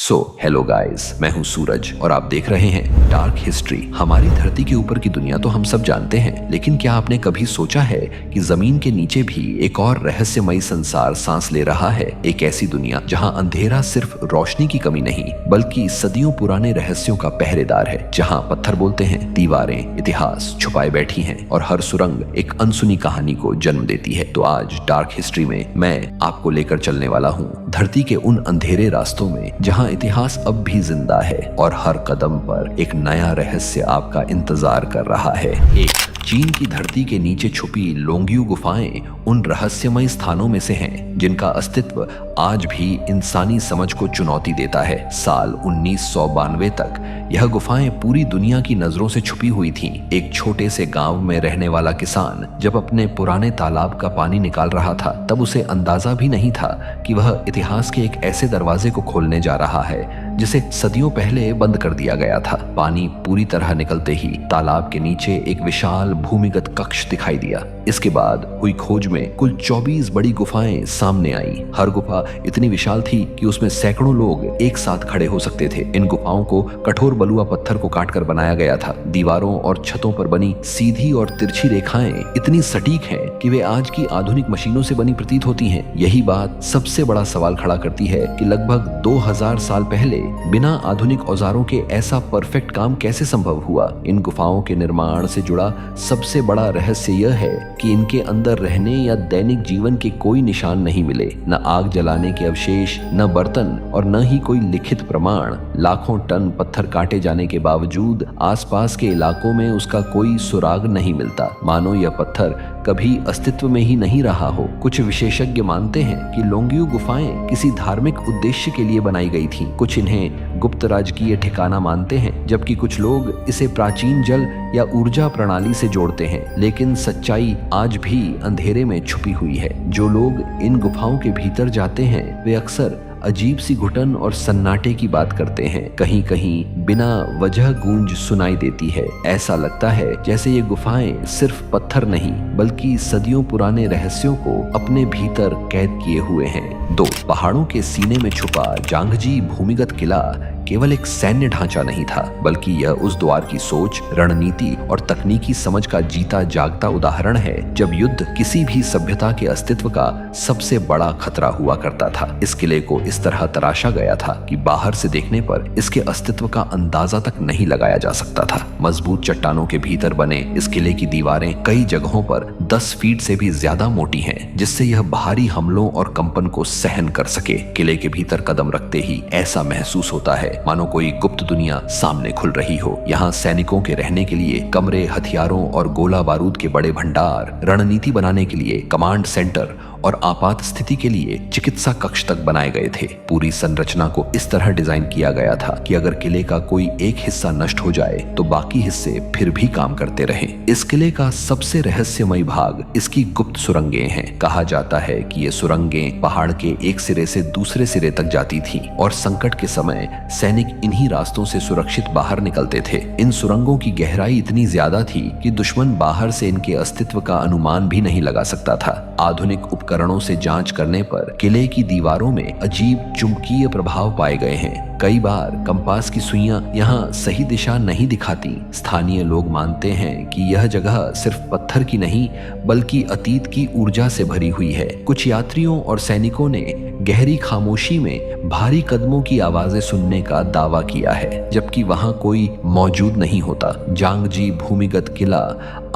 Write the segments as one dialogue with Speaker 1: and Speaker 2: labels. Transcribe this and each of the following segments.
Speaker 1: Hello guys, मैं हूं सूरज और आप देख रहे हैं डार्क हिस्ट्री। हमारी धरती के ऊपर की दुनिया तो हम सब जानते हैं, लेकिन क्या आपने कभी सोचा है कि जमीन के नीचे भी एक और रहस्यमयी संसार सांस ले रहा है। एक ऐसी दुनिया जहां अंधेरा सिर्फ रोशनी की कमी नहीं बल्कि सदियों पुराने रहस्यों का पहरेदार है, जहां पत्थर बोलते हैं, दीवारें इतिहास छुपाए बैठी हैं और हर सुरंग एक अनसुनी कहानी को जन्म देती है। तो आज डार्क हिस्ट्री में मैं आपको लेकर चलने वाला हूँ धरती के उन अंधेरे रास्तों में जहां इतिहास अब भी जिंदा है और हर कदम पर एक नया रहस्य आपका इंतजार कर रहा है। एक चीन की धरती के नीचे छुपी लोंग्यू गुफाएं उन रहस्यमय स्थानों में से हैं जिनका अस्तित्व आज भी इंसानी समझ को चुनौती देता है। साल 1992 तक यह गुफाएं पूरी दुनिया की नजरों से छुपी हुई थीं। एक छोटे से गांव में रहने वाला किसान जब अपने पुराने तालाब का पानी निकाल रहा था, तब उसे अंदाजा भी नहीं था कि वह इतिहास के एक ऐसे दरवाजे को खोलने जा रहा है जिसे सदियों पहले बंद कर दिया गया था। पानी पूरी तरह निकलते ही तालाब के नीचे एक विशाल भूमिगत कक्ष दिखाई दिया। इसके बाद हुई खोज में कुल 24 बड़ी गुफाएं सामने आई। हर गुफा इतनी विशाल थी कि उसमें सैकड़ों लोग एक साथ खड़े हो सकते थे। इन गुफाओं को कठोर बलुआ पत्थर को काटकर बनाया गया था। दीवारों और छतों पर बनी सीधी और तिरछी रेखाएं इतनी सटीक हैं कि वे आज की आधुनिक मशीनों से बनी प्रतीत होती हैं। यही बात सबसे बड़ा सवाल खड़ा करती है कि लगभग 2000 साल पहले बिना आधुनिक औजारों के ऐसा परफेक्ट काम कैसे संभव हुआ। इन गुफाओं के निर्माण से जुड़ा सबसे बड़ा रहस्य यह है कि इनके अंदर रहने या दैनिक जीवन के कोई निशान नहीं मिले, न आग जलाने के अवशेष, न बर्तन और न ही कोई लिखित प्रमाण। लाखों टन पत्थर काटे जाने के बावजूद आसपास के इलाकों में उसका कोई सुराग नहीं मिलता, मानो यह पत्थर कभी अस्तित्व में ही नहीं रहा हो। कुछ विशेषज्ञ मानते हैं कि लोंग्यू गुफाएं किसी धार्मिक उद्देश्य के लिए बनाई गई थीं। कुछ इन्हें गुप्त राजकीय ठिकाना मानते हैं, जबकि कुछ लोग इसे प्राचीन जल या ऊर्जा प्रणाली से जोड़ते हैं। लेकिन सच्चाई आज भी अंधेरे में छुपी हुई है। जो लोग इन गुफाओं के भीतर जाते हैं वे अक्सर अजीब सी घुटन और सन्नाटे की बात करते हैं। कहीं कहीं बिना वजह गूंज सुनाई देती है। ऐसा लगता है जैसे ये गुफाएं सिर्फ पत्थर नहीं बल्कि सदियों पुराने रहस्यों को अपने भीतर कैद किए हुए हैं। 2 पहाड़ों के सीने में छुपा जांगजी भूमिगत किला केवल एक सैन्य ढांचा नहीं था, बल्कि यह उस द्वार की सोच, रणनीति और तकनीकी समझ का जीता जागता उदाहरण है जब युद्ध किसी भी सभ्यता के अस्तित्व का सबसे बड़ा खतरा हुआ करता था। इस किले को इस तरह तराशा गया था कि बाहर से देखने पर इसके अस्तित्व का अंदाजा तक नहीं लगाया जा सकता था। मजबूत चट्टानों के भीतर बने इस किले की दीवारें कई जगहों पर 10 फीट से भी ज्यादा मोटी हैं, जिससे यह भारी हमलों और कंपन को सहन कर सके। किले के भीतर कदम रखते ही ऐसा महसूस होता है मानो कोई गुप्त दुनिया सामने खुल रही हो। यहाँ सैनिकों के रहने के लिए कमरे, हथियारों और गोला बारूद के बड़े भंडार, रणनीति बनाने के लिए कमांड सेंटर और आपात स्थिति के लिए चिकित्सा कक्ष तक बनाए गए थे। पूरी संरचना को इस तरह डिजाइन किया गया था कि अगर किले का कोई एक हिस्सा नष्ट हो जाए तो बाकी हिस्से फिर भी काम करते रहें। इस किले का सबसे रहस्यमय भाग इसकी गुप्त सुरंगें हैं। कहा जाता है कि ये सुरंगें पहाड़ के एक सिरे से दूसरे सिरे तक जाती थीं और संकट के समय सैनिक इन्हीं रास्तों से सुरक्षित बाहर निकलते थे। इन सुरंगों की गहराई इतनी ज्यादा थी कि दुश्मन बाहर से इनके अस्तित्व का अनुमान भी नहीं लगा सकता था। आधुनिक उपकरणों से जांच करने पर किले की दीवारों में अजीब चुंबकीय प्रभाव पाए गए हैं। कई बार कंपास की सुइयां यहाँ सही दिशा नहीं दिखाती। स्थानीय लोग मानते हैं कि यह जगह सिर्फ पत्थर की नहीं बल्कि अतीत की ऊर्जा से भरी हुई है। कुछ यात्रियों और सैनिकों ने गहरी खामोशी में भारी कदमों की आवाजें सुनने का दावा किया है, जबकि वहां कोई मौजूद नहीं होता। जांगजी भूमिगत किला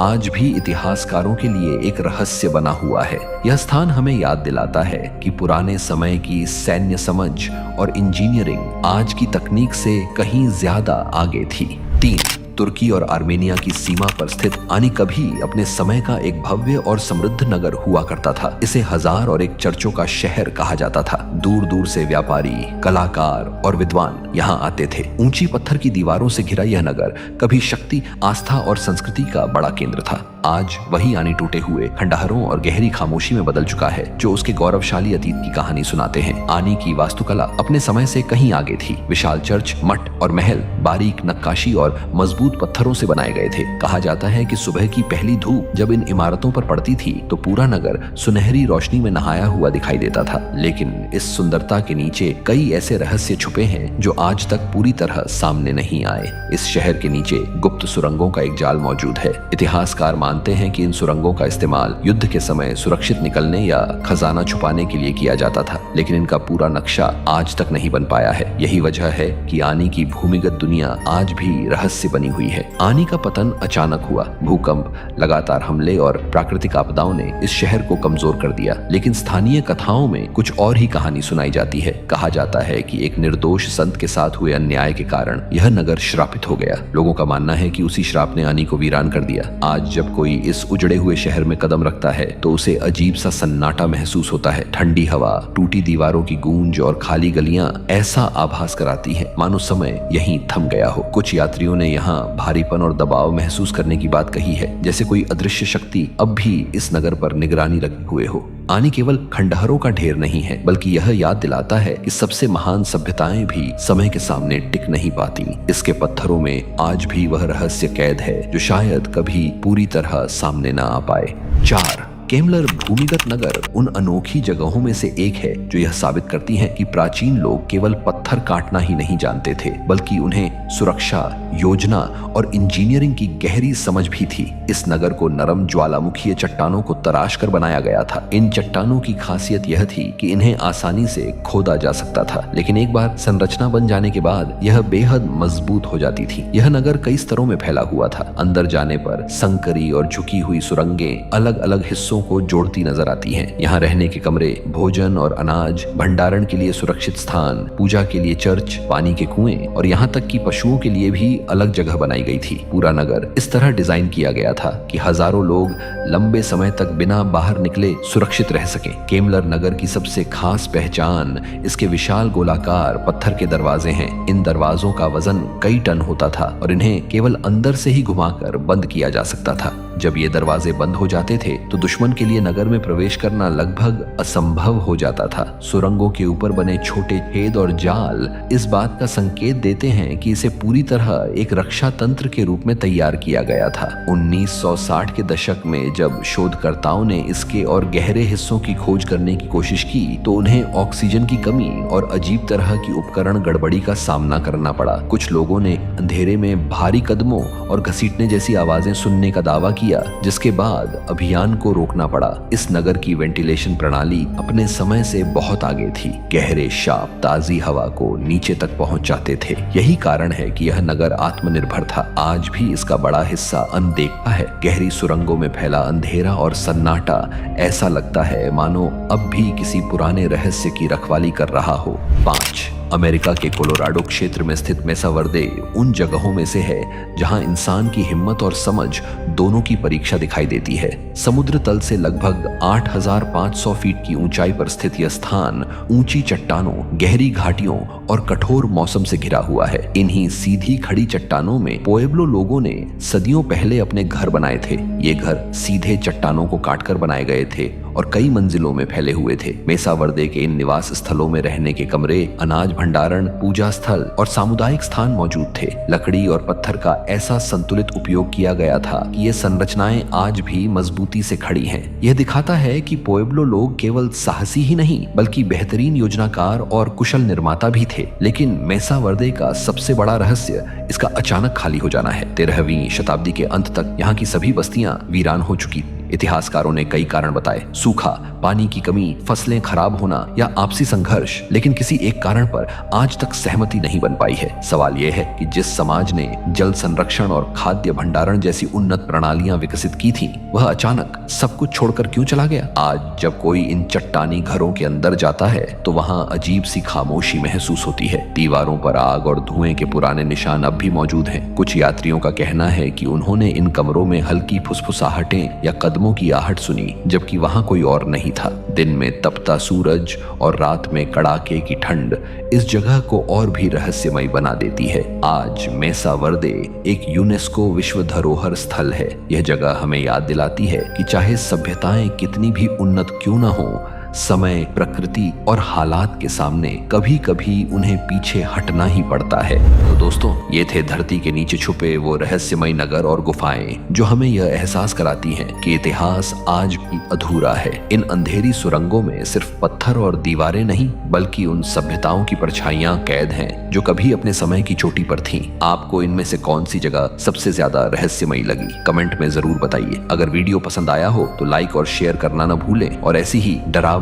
Speaker 1: आज भी इतिहासकारों के लिए एक रहस्य बना हुआ है। यह स्थान हमें याद दिलाता है कि पुराने समय की सैन्य समझ और इंजीनियरिंग आज की तकनीक से कहीं ज्यादा आगे थी। 3 तुर्की और आर्मेनिया की सीमा पर स्थित आनिकभी अपने समय का एक भव्य और समृद्ध नगर हुआ करता था। इसे 1001 चर्चों का शहर कहा जाता था। दूर दूर से व्यापारी, कलाकार और विद्वान यहाँ आते थे। ऊंची पत्थर की दीवारों से घिरा यह नगर कभी शक्ति, आस्था और संस्कृति का बड़ा केंद्र था। आज वही आनी टूटे हुए खंडहरों और गहरी खामोशी में बदल चुका है जो उसके गौरवशाली अतीत की कहानी सुनाते हैं। आनी की वास्तुकला अपने समय से कहीं आगे थी। विशाल चर्च, मठ और महल बारीक नक्काशी और मजबूत पत्थरों से बनाए गए थे। कहा जाता है कि सुबह की पहली धूप जब इन इमारतों पर पड़ती थी तो पूरा नगर सुनहरी रोशनी में नहाया हुआ दिखाई देता था। लेकिन इस सुंदरता के नीचे कई ऐसे रहस्य छुपे हैं जो आज तक पूरी तरह सामने नहीं आए। इस शहर के नीचे गुप्त सुरंगों का एक जाल मौजूद है। इतिहासकार मानते हैं कि इन सुरंगों का इस्तेमाल युद्ध के समय सुरक्षित निकलने या खजाना छुपाने के लिए किया जाता था, लेकिन इनका पूरा नक्शा आज तक नहीं बन पाया है। यही वजह है कि आनी की भूमिगत दुनिया आज भी रहस्य बनी हुई है। आनी का पतन अचानक हुआ। भूकंप, लगातार हमले और प्राकृतिक आपदाओं ने इस शहर को कमजोर कर दिया, लेकिन स्थानीय कथाओं में कुछ और ही कहानी सुनाई जाती है। कहा जाता है कि एक निर्दोष संत के साथ हुए अन्याय के कारण यह नगर श्रापित हो गया। लोगों का मानना है कि उसी श्राप ने आनी को वीरान कर दिया। आज जब कोई इस उजड़े हुए शहर में कदम रखता है तो उसे अजीब सा सन्नाटा महसूस होता है। ठंडी हवा, टूटी दीवारों की गूंज और खाली गलियां ऐसा आभास कराती है मानो समय यहीं थम गया हो। कुछ यात्रियों ने यहाँ भारीपन और दबाव महसूस करने की बात कही है, जैसे कोई अदृश्य शक्ति अब भी इस नगर पर निगरानी रखे हुए हो। आनी केवल खंडहरों का ढेर नहीं है, बल्कि यह याद दिलाता है कि सबसे महान सभ्यताएं भी समय के सामने टिक नहीं पाती। इसके पत्थरों में आज भी वह रहस्य कैद है जो शायद कभी पूरी तरह सामने ना आ पाए। 4. केमलर भूमिगत नगर उन अनोखी जगहों में से एक है जो यह साबित करती है कि प्राचीन लोग केवल पत्थर काटना ही नहीं जानते थे, बल्कि उन्हें सुरक्षा, योजना और इंजीनियरिंग की गहरी समझ भी थी। इस नगर को नरम ज्वालामुखीय चट्टानों को तराश कर बनाया गया था। इन चट्टानों की खासियत यह थी कि इन्हें आसानी से खोदा जा सकता था, लेकिन एक बार संरचना बन जाने के बाद यह बेहद मजबूत हो जाती थी। यह नगर कई स्तरों में फैला हुआ था। अंदर जाने पर संकरी और झुकी हुई सुरंगें अलग अलग हिस्सों को जोड़ती नजर आती हैं। यहाँ रहने के कमरे, भोजन और अनाज, भंडारण के लिए सुरक्षित स्थान, पूजा के लिए चर्च, पानी के कुएं और यहाँ तक कि पशुओं के लिए भी अलग जगह बनाई गई थी। पूरा नगर इस तरह डिजाइन किया गया था कि हजारों लोग लंबे समय तक बिना बाहर निकले सुरक्षित रह सकें। केमलर नगर की सबसे खास पहचान इसके विशाल गोलाकार पत्थर के दरवाजे हैं। इन दरवाजों का वजन कई टन होता था और इन्हें केवल अंदर से ही घुमाकर बंद किया जा सकता था। जब ये दरवाजे बंद हो जाते थे तो दुश्मन के लिए नगर में प्रवेश करना लगभग असंभव हो जाता था। सुरंगों के ऊपर बने छोटे छेद और जाल इस बात का संकेत देते हैं कि इसे पूरी तरह एक रक्षा तंत्र के रूप में तैयार किया गया था। 1960 के दशक में जब शोधकर्ताओं ने इसके और गहरे हिस्सों की खोज करने की कोशिश की तो उन्हें ऑक्सीजन की कमी और अजीब तरह की उपकरण गड़बड़ी का सामना करना पड़ा। कुछ लोगों ने अंधेरे में भारी कदमों और घसीटने जैसी आवाजें सुनने का दावा किया, जिसके बाद अभियान को रोकना पड़ा। इस नगर की वेंटिलेशन प्रणाली अपने समय से बहुत आगे थी। गहरे शाप ताजी हवा को नीचे तक पहुंच जाते थे। यही कारण है कि यह नगर आत्मनिर्भर था। आज भी इसका बड़ा हिस्सा अनदेखा है। गहरी सुरंगों में फैला अंधेरा और सन्नाटा ऐसा लगता है मानो अब भी किसी पुराने रहस्य की रखवाली कर रहा हो। 5. अमेरिका के कोलोराडो क्षेत्र में स्थित मेसा वर्दे उन जगहों में से है जहां इंसान की हिम्मत और समझ दोनों की परीक्षा दिखाई देती है। समुद्र तल से लगभग 8,500 फीट की ऊंचाई पर स्थित यह स्थान ऊंची चट्टानों, गहरी घाटियों और कठोर मौसम से घिरा हुआ है। इन्हीं सीधी खड़ी चट्टानों में पुएब्लो लोगों ने सदियों पहले अपने घर बनाए थे। ये घर सीधे चट्टानों को काटकर बनाए गए थे और कई मंजिलों में फैले हुए थे। मेसा वर्दे के इन निवास स्थलों में रहने के कमरे, अनाज भंडारण, पूजा स्थल और सामुदायिक स्थान मौजूद थे। लकड़ी और पत्थर का ऐसा संतुलित उपयोग किया गया था कि ये संरचनाएं आज भी मजबूती से खड़ी हैं। यह दिखाता है कि पुएब्लो लोग केवल साहसी ही नहीं बल्कि बेहतरीन योजनाकार और कुशल निर्माता भी थे। लेकिन मेसा वर्दे का सबसे बड़ा रहस्य इसका अचानक खाली हो जाना है। 13वीं शताब्दी के अंत तक यहाँ की सभी बस्तियां वीरान हो चुकी। इतिहासकारों ने कई कारण बताए, सूखा, पानी की कमी, फसलें खराब होना या आपसी संघर्ष, लेकिन किसी एक कारण पर आज तक सहमति नहीं बन पाई है। सवाल यह है कि जिस समाज ने जल संरक्षण और खाद्य भंडारण जैसी उन्नत प्रणालियां विकसित की थीं, वह अचानक सब कुछ छोड़कर क्यों चला गया? आज जब कोई इन चट्टानी घरों के अंदर जाता है तो वहां अजीब सी खामोशी महसूस होती है। दीवारों पर आग और धुएं के पुराने निशान अब भी मौजूद हैं। कुछ यात्रियों का कहना है कि उन्होंने इन कमरों में हल्की फुसफुसाहटें या कदमों कदमों की आहट सुनी, जबकि वहां कोई और नहीं था। दिन में तपता सूरज और रात में कड़ाके की ठंड इस जगह को और भी रहस्यमय बना देती है। आज मेसा वर्दे एक यूनेस्को विश्व धरोहर स्थल है। यह जगह हमें याद दिलाती है कि चाहे सभ्यताएं कितनी भी उन्नत क्यों न हो, समय, प्रकृति और हालात के सामने कभी कभी उन्हें पीछे हटना ही पड़ता है। तो दोस्तों, ये थे धरती के नीचे छुपे वो रहस्यमय नगर और गुफाएं जो हमें यह एहसास कराती हैं कि इतिहास आज भी अधूरा है। इन अंधेरी सुरंगों में सिर्फ पत्थर और दीवारें नहीं, बल्कि उन सभ्यताओं की परछाइयां कैद हैं जो कभी अपने समय की चोटी पर थीं। आपको इनमें से कौन सी जगह सबसे ज्यादा रहस्यमयी लगी? कमेंट में जरूर बताइए। अगर वीडियो पसंद आया हो तो लाइक और शेयर करना न भूलें और ऐसी ही डरावनी,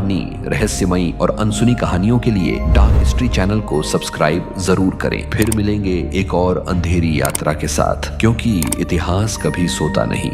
Speaker 1: रहस्यमयी और अनसुनी कहानियों के लिए डार्क हिस्ट्री चैनल को सब्सक्राइब जरूर करें। फिर मिलेंगे एक और अंधेरी यात्रा के साथ, क्योंकि इतिहास कभी सोता नहीं।